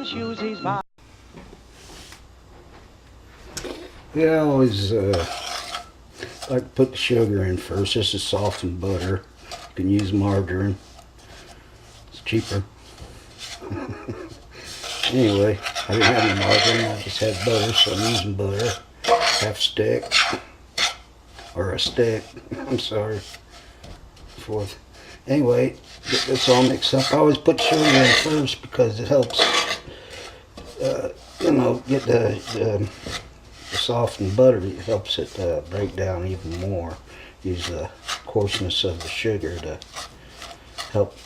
them shoes he's buying. Yeah, I always like to put the sugar in first. This is softened butter. You can use margarine. It's cheaper. Anyway, I didn't have any margarine. I just had butter, so I'm using butter. Half stick. Or a stick. I'm sorry. Fourth. Anyway, get this all mixed up. I always put sugar in first because it helps, you know, get the softened butter. It helps it break down even more. Use the coarseness of the sugar to help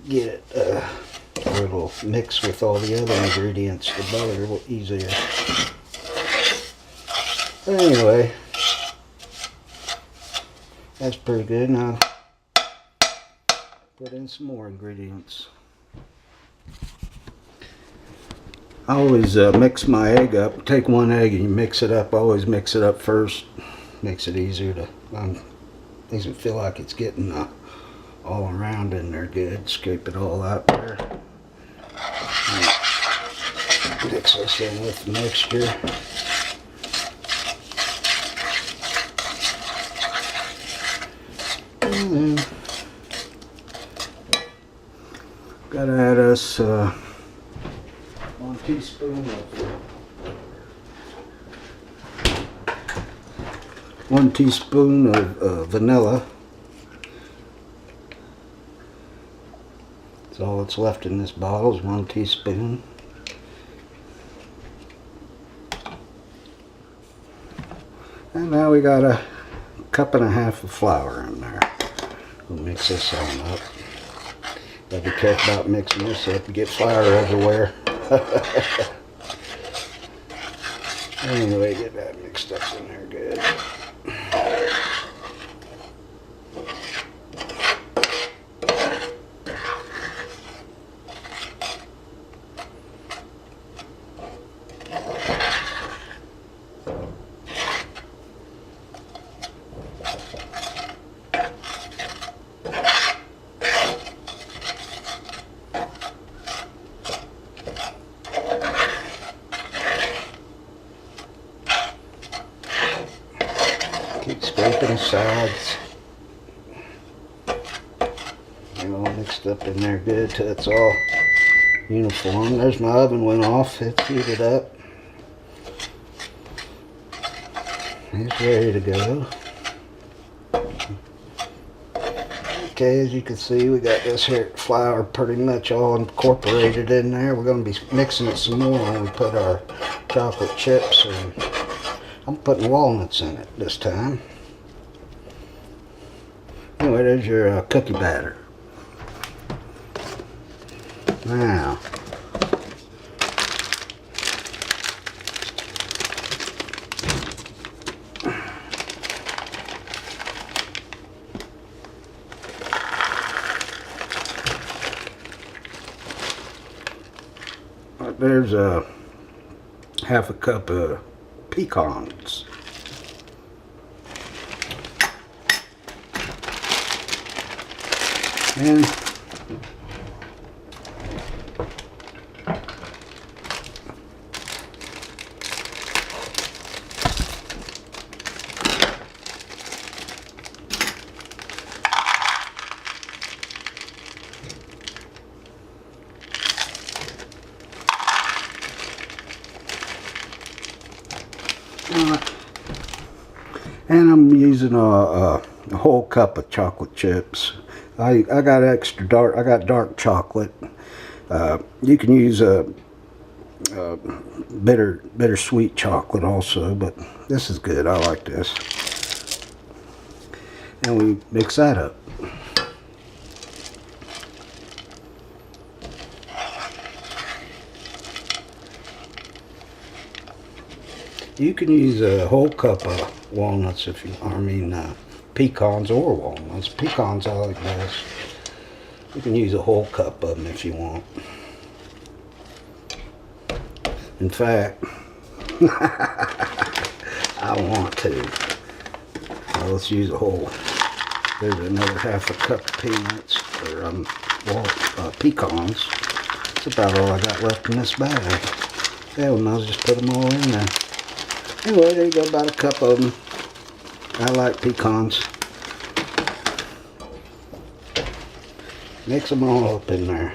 get it where it'll mix with all the other ingredients, the butter, a little easier. But anyway, that's pretty good. Now put in some more ingredients. I always mix my egg up. Take one egg and you mix it up. I always mix it up first. Makes it easier to, makes it feel like it's getting all around in there good. Scrape it all out there. And mix this in with the mixture. And then gotta add us 1 teaspoon of 1 teaspoon of vanilla. That's all that's left in this bottle is 1 teaspoon. And now we got a cup and a half of flour in there. We'll mix this on up. Gotta be careful about mixing this up. You get flour everywhere. Anyway, get that mixed up in there good. Keep scraping the sides. Get all mixed up in there good till it's all uniform. There's my oven went off. It's heated up. It's ready to go. Okay, as you can see, we got this here flour pretty much all incorporated in there. We're going to be mixing it some more when we put our chocolate chips in. I'm putting walnuts in it this time. Anyway, there's your cookie batter. Now, there's a half a cup of pecans. And I'm using a whole cup of chocolate chips. I got extra dark. I got dark chocolate. You can use a bittersweet chocolate also, but this is good. I like this. And we mix that up. You can use a whole cup of walnuts if you, pecans or walnuts. Pecans I like best. You can use a whole cup of them if you want. In fact, I want to. Well, let's use a whole. There's another half a cup of peanuts or pecans. about all I got left in this bag. Yeah, we might as well just put them all in there. Anyway, there you go, about a cup of them. I like pecans. Mix them all up in there.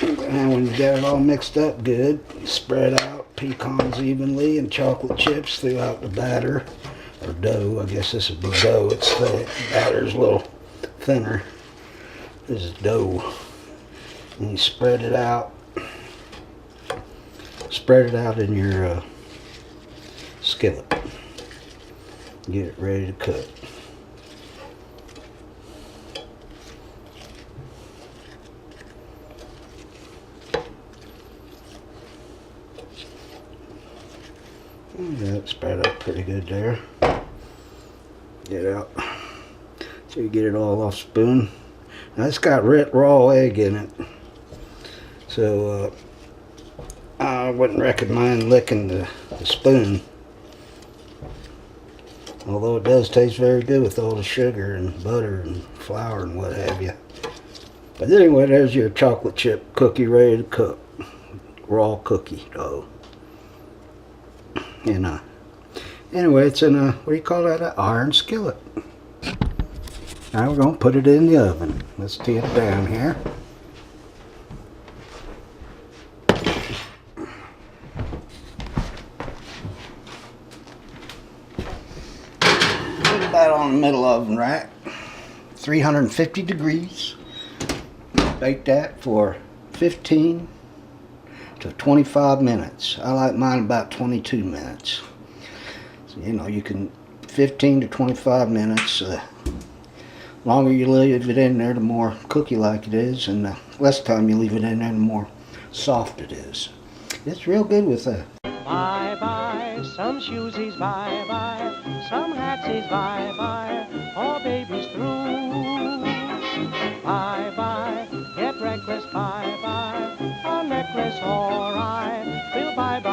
And when you get it all mixed up good, you spread out pecans evenly and chocolate chips throughout the batter. Or dough, I guess this would be dough. It's thick. Batter's a little thinner. This is dough. And you spread it out. Spread it out in your skillet. Get it ready to cook. That spread out pretty good there. Get out. So you get it all off spoon. Now it's got raw egg in it. So I wouldn't recommend licking the spoon. Although it does taste very good with all the sugar and butter and flour and what have you. But anyway, there's your chocolate chip cookie ready to cook. Raw cookie dough. And anyway, it's in a, what do you call that, an iron skillet. Now we're going to put it in the oven. Let's tee it down here. Put it about on the middle oven rack. 350 degrees. Bake that for 15 to 25 minutes. I like mine about 22 minutes. So, you know, you can 15 to 25 minutes. Longer you leave it in there, the more cookie-like it is, and the less time you leave it in there, the more soft it is. It's real good with that. Bye-bye, some shoesies, bye-bye, some hatsies, bye-bye, all baby's through. Bye-bye, get reckless, bye-bye, a necklace, all right, we'll bye-bye.